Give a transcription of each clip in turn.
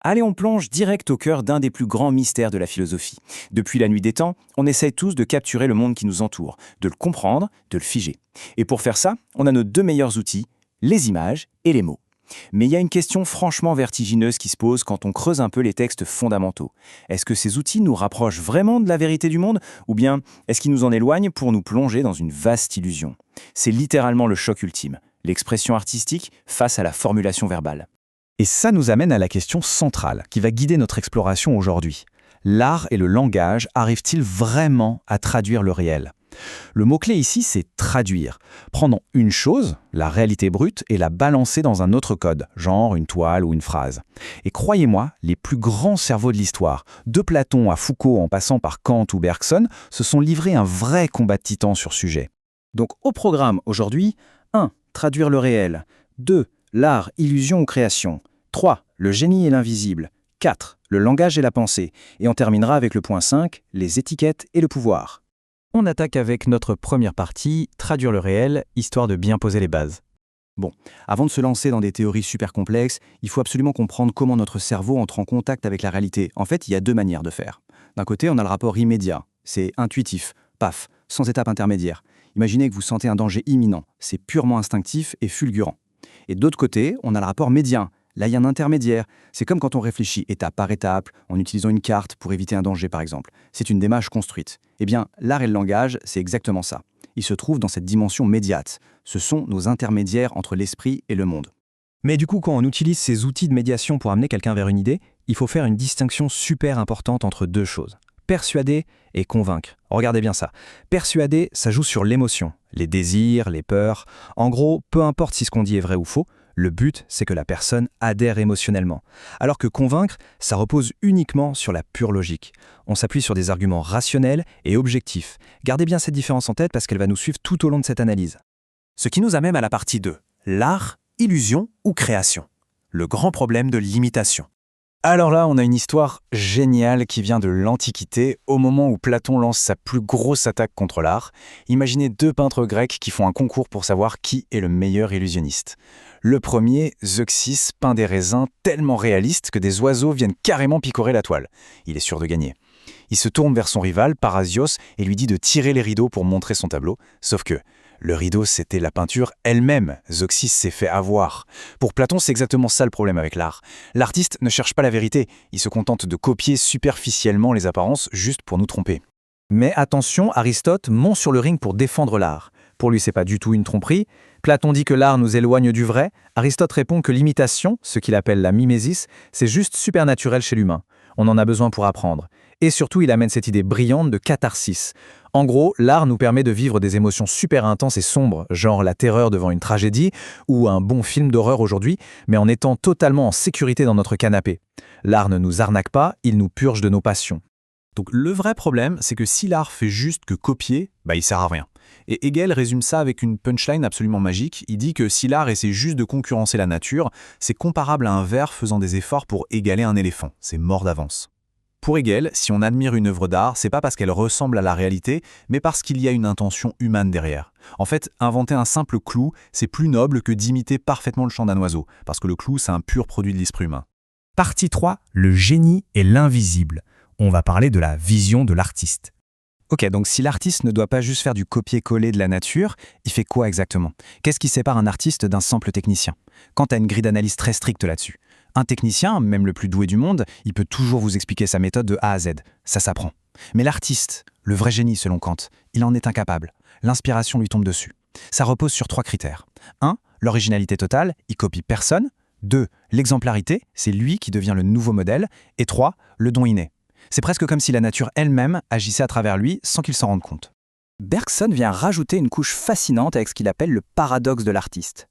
Allez, on plonge direct au cœur d'un des plus grands mystères de la philosophie. Depuis la nuit des temps, on essaye tous de capturer le monde qui nous entoure, de le comprendre, de le figer. Et pour faire ça, on a nos deux meilleurs outils, les images et les mots. Mais il y a une question franchement vertigineuse qui se pose quand on creuse un peu les textes fondamentaux. Est-ce que ces outils nous rapprochent vraiment de la vérité du monde, ou bien est-ce qu'ils nous en éloignent pour nous plonger dans une vaste illusion? C'est littéralement le choc ultime, l'expression artistique face à la formulation verbale. Et ça nous amène à la question centrale qui va guider notre exploration aujourd'hui. L'art et le langage arrivent-ils vraiment à traduire le réel? Le mot-clé ici, c'est traduire. Prendre une chose, la réalité brute, et la balancer dans un autre code, genre une toile ou une phrase. Et croyez-moi, les plus grands cerveaux de l'histoire, de Platon à Foucault en passant par Kant ou Bergson, se sont livrés un vrai combat de titans sur ce sujet. Donc au programme aujourd'hui, 1. Traduire le réel. 2. L'art, illusion ou création. 3. Le génie et l'invisible. 4. Le langage et la pensée. Et on terminera avec le point 5, les étiquettes et le pouvoir. On attaque avec notre première partie, traduire le réel, histoire de bien poser les bases. Bon, avant de se lancer dans des théories super complexes, il faut absolument comprendre comment notre cerveau entre en contact avec la réalité. En fait, il y a deux manières de faire. D'un côté, on a le rapport immédiat. C'est intuitif, paf, sans étape intermédiaire. Imaginez que vous sentez un danger imminent. C'est purement instinctif et fulgurant. Et d'autre côté, on a le rapport médian. Là, il y a un intermédiaire. C'est comme quand on réfléchit étape par étape, en utilisant une carte pour éviter un danger, par exemple. C'est une démarche construite. Eh bien, l'art et le langage, c'est exactement ça. Ils se trouvent dans cette dimension médiate. Ce sont nos intermédiaires entre l'esprit et le monde. Mais du coup, quand on utilise ces outils de médiation pour amener quelqu'un vers une idée, il faut faire une distinction super importante entre deux choses. Persuader et convaincre. Regardez bien ça. Persuader, ça joue sur l'émotion, les désirs, les peurs. En gros, peu importe si ce qu'on dit est vrai ou faux, le but, c'est que la personne adhère émotionnellement. Alors que convaincre, ça repose uniquement sur la pure logique. On s'appuie sur des arguments rationnels et objectifs. Gardez bien cette différence en tête parce qu'elle va nous suivre tout au long de cette analyse. Ce qui nous amène à la partie 2, l'art, illusion ou création. Le grand problème de l'imitation. Alors là, on a une histoire géniale qui vient de l'Antiquité, au moment où Platon lance sa plus grosse attaque contre l'art. Imaginez deux peintres grecs qui font un concours pour savoir qui est le meilleur illusionniste. Le premier, Zeuxis, peint des raisins tellement réalistes que des oiseaux viennent carrément picorer la toile. Il est sûr de gagner. Il se tourne vers son rival, Parasios, et lui dit de tirer les rideaux pour montrer son tableau, sauf que le rideau, c'était la peinture elle-même. Zeuxis s'est fait avoir. Pour Platon, c'est exactement ça le problème avec l'art. L'artiste ne cherche pas la vérité, il se contente de copier superficiellement les apparences juste pour nous tromper. Mais attention, Aristote monte sur le ring pour défendre l'art. Pour lui, c'est pas du tout une tromperie. Platon dit que l'art nous éloigne du vrai. Aristote répond que l'imitation, ce qu'il appelle la mimésis, c'est juste supernaturel chez l'humain. On en a besoin pour apprendre. Et surtout, il amène cette idée brillante de catharsis. En gros, l'art nous permet de vivre des émotions super intenses et sombres, genre la terreur devant une tragédie ou un bon film d'horreur aujourd'hui, mais en étant totalement en sécurité dans notre canapé. L'art ne nous arnaque pas, il nous purge de nos passions. Donc le vrai problème, c'est que si l'art fait juste que copier, il sert à rien. Et Hegel résume ça avec une punchline absolument magique. Il dit que si l'art essaie juste de concurrencer la nature, c'est comparable à un ver faisant des efforts pour égaler un éléphant. C'est mort d'avance. Pour Hegel, si on admire une œuvre d'art, c'est pas parce qu'elle ressemble à la réalité, mais parce qu'il y a une intention humaine derrière. En fait, inventer un simple clou, c'est plus noble que d'imiter parfaitement le chant d'un oiseau, parce que le clou, c'est un pur produit de l'esprit humain. Partie 3, le génie et l'invisible. On va parler de la vision de l'artiste. Ok, donc si l'artiste ne doit pas juste faire du copier-coller de la nature, il fait quoi exactement? Qu'est-ce qui sépare un artiste d'un simple technicien? Quant à une grille d'analyse très stricte là-dessus. Un technicien, même le plus doué du monde, il peut toujours vous expliquer sa méthode de A à Z. Ça s'apprend. Mais l'artiste, le vrai génie selon Kant, il en est incapable. L'inspiration lui tombe dessus. Ça repose sur 3 critères. 1. L'originalité totale, il copie personne. 2. L'exemplarité, c'est lui qui devient le nouveau modèle. Et 3. Le don inné. C'est presque comme si la nature elle-même agissait à travers lui sans qu'il s'en rende compte. Bergson vient rajouter une couche fascinante avec ce qu'il appelle le paradoxe de l'artiste.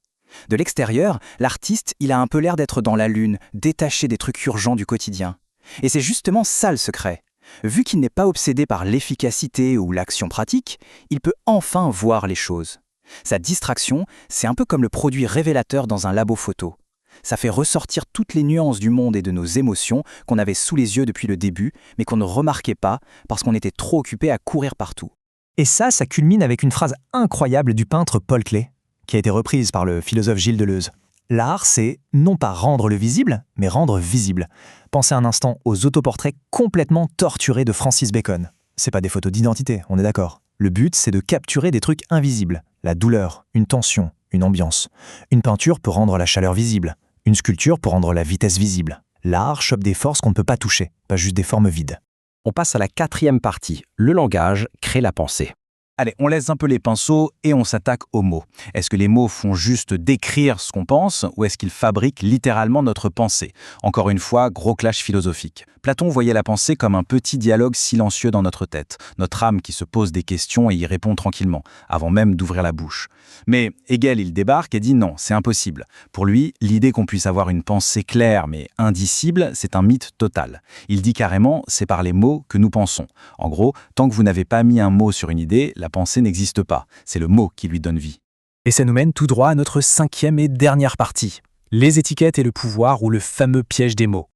De l'extérieur, l'artiste, il a un peu l'air d'être dans la lune, détaché des trucs urgents du quotidien. Et c'est justement ça le secret. Vu qu'il n'est pas obsédé par l'efficacité ou l'action pratique, il peut enfin voir les choses. Sa distraction, c'est un peu comme le produit révélateur dans un labo photo. Ça fait ressortir toutes les nuances du monde et de nos émotions qu'on avait sous les yeux depuis le début, mais qu'on ne remarquait pas parce qu'on était trop occupé à courir partout. Et ça culmine avec une phrase incroyable du peintre Paul Klee, qui a été reprise par le philosophe Gilles Deleuze. L'art, c'est non pas rendre le visible, mais rendre visible. Pensez un instant aux autoportraits complètement torturés de Francis Bacon. C'est pas des photos d'identité, on est d'accord. Le but, c'est de capturer des trucs invisibles. La douleur, une tension, une ambiance. Une peinture peut rendre la chaleur visible. Une sculpture peut rendre la vitesse visible. L'art chope des forces qu'on ne peut pas toucher, pas juste des formes vides. On passe à la 4e partie. Le langage crée la pensée. Allez, on laisse un peu les pinceaux et on s'attaque aux mots. Est-ce que les mots font juste décrire ce qu'on pense ou est-ce qu'ils fabriquent littéralement notre pensée? Encore une fois, gros clash philosophique. Platon voyait la pensée comme un petit dialogue silencieux dans notre tête, notre âme qui se pose des questions et y répond tranquillement, avant même d'ouvrir la bouche. Mais Hegel, il débarque et dit non, c'est impossible. Pour lui, l'idée qu'on puisse avoir une pensée claire mais indicible, c'est un mythe total. Il dit carrément, c'est par les mots que nous pensons. En gros, tant que vous n'avez pas mis un mot sur une idée, la pensée n'existe pas. C'est le mot qui lui donne vie. Et ça nous mène tout droit à notre 5e et dernière partie. Les étiquettes et le pouvoir ou le fameux piège des mots.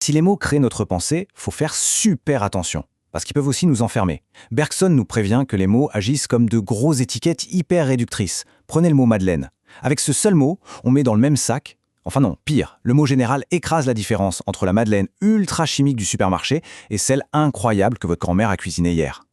Si les mots créent notre pensée, faut faire super attention, parce qu'ils peuvent aussi nous enfermer. Bergson nous prévient que les mots agissent comme de grosses étiquettes hyper réductrices. Prenez le mot Madeleine. Avec ce seul mot, on met dans le même sac. Enfin non, pire, le mot général écrase la différence entre la Madeleine ultra chimique du supermarché et celle incroyable que votre grand-mère a cuisinée hier.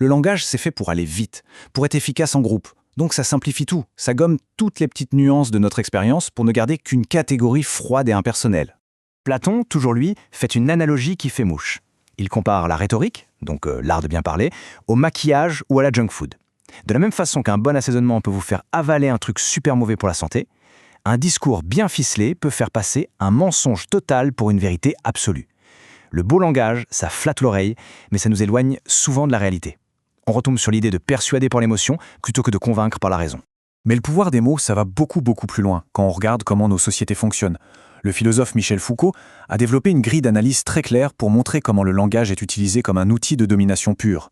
Le langage, c'est fait pour aller vite, pour être efficace en groupe. Donc ça simplifie tout, ça gomme toutes les petites nuances de notre expérience pour ne garder qu'une catégorie froide et impersonnelle. Platon, toujours lui, fait une analogie qui fait mouche. Il compare la rhétorique, donc l'art de bien parler, au maquillage ou à la junk food. De la même façon qu'un bon assaisonnement peut vous faire avaler un truc super mauvais pour la santé, un discours bien ficelé peut faire passer un mensonge total pour une vérité absolue. Le beau langage, ça flatte l'oreille, mais ça nous éloigne souvent de la réalité. On retombe sur l'idée de persuader par l'émotion plutôt que de convaincre par la raison. Mais le pouvoir des mots, ça va beaucoup plus loin quand on regarde comment nos sociétés fonctionnent. Le philosophe Michel Foucault a développé une grille d'analyse très claire pour montrer comment le langage est utilisé comme un outil de domination pure.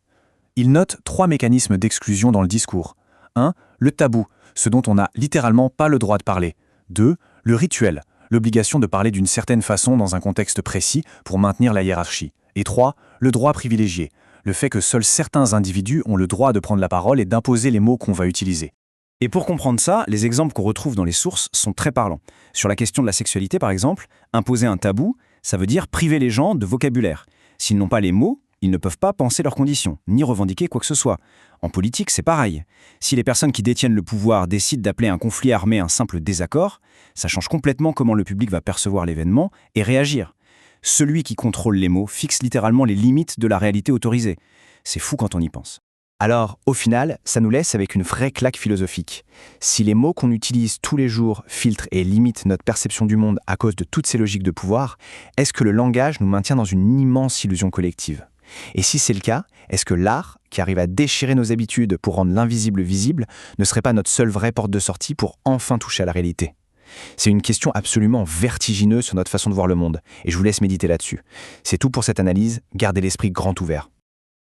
Il note 3 mécanismes d'exclusion dans le discours. 1. Le tabou, ce dont on n'a littéralement pas le droit de parler. 2. Le rituel, l'obligation de parler d'une certaine façon dans un contexte précis pour maintenir la hiérarchie. Et 3. Le droit privilégié, le fait que seuls certains individus ont le droit de prendre la parole et d'imposer les mots qu'on va utiliser. Et pour comprendre ça, les exemples qu'on retrouve dans les sources sont très parlants. Sur la question de la sexualité, par exemple, imposer un tabou, ça veut dire priver les gens de vocabulaire. S'ils n'ont pas les mots, ils ne peuvent pas penser leurs conditions, ni revendiquer quoi que ce soit. En politique, c'est pareil. Si les personnes qui détiennent le pouvoir décident d'appeler un conflit armé un simple désaccord, ça change complètement comment le public va percevoir l'événement et réagir. Celui qui contrôle les mots fixe littéralement les limites de la réalité autorisée. C'est fou quand on y pense. Alors, au final, ça nous laisse avec une vraie claque philosophique. Si les mots qu'on utilise tous les jours filtrent et limitent notre perception du monde à cause de toutes ces logiques de pouvoir, est-ce que le langage nous maintient dans une immense illusion collective? Et si c'est le cas, est-ce que l'art, qui arrive à déchirer nos habitudes pour rendre l'invisible visible, ne serait pas notre seule vraie porte de sortie pour enfin toucher à la réalité? C'est une question absolument vertigineuse sur notre façon de voir le monde, et je vous laisse méditer là-dessus. C'est tout pour cette analyse, gardez l'esprit grand ouvert.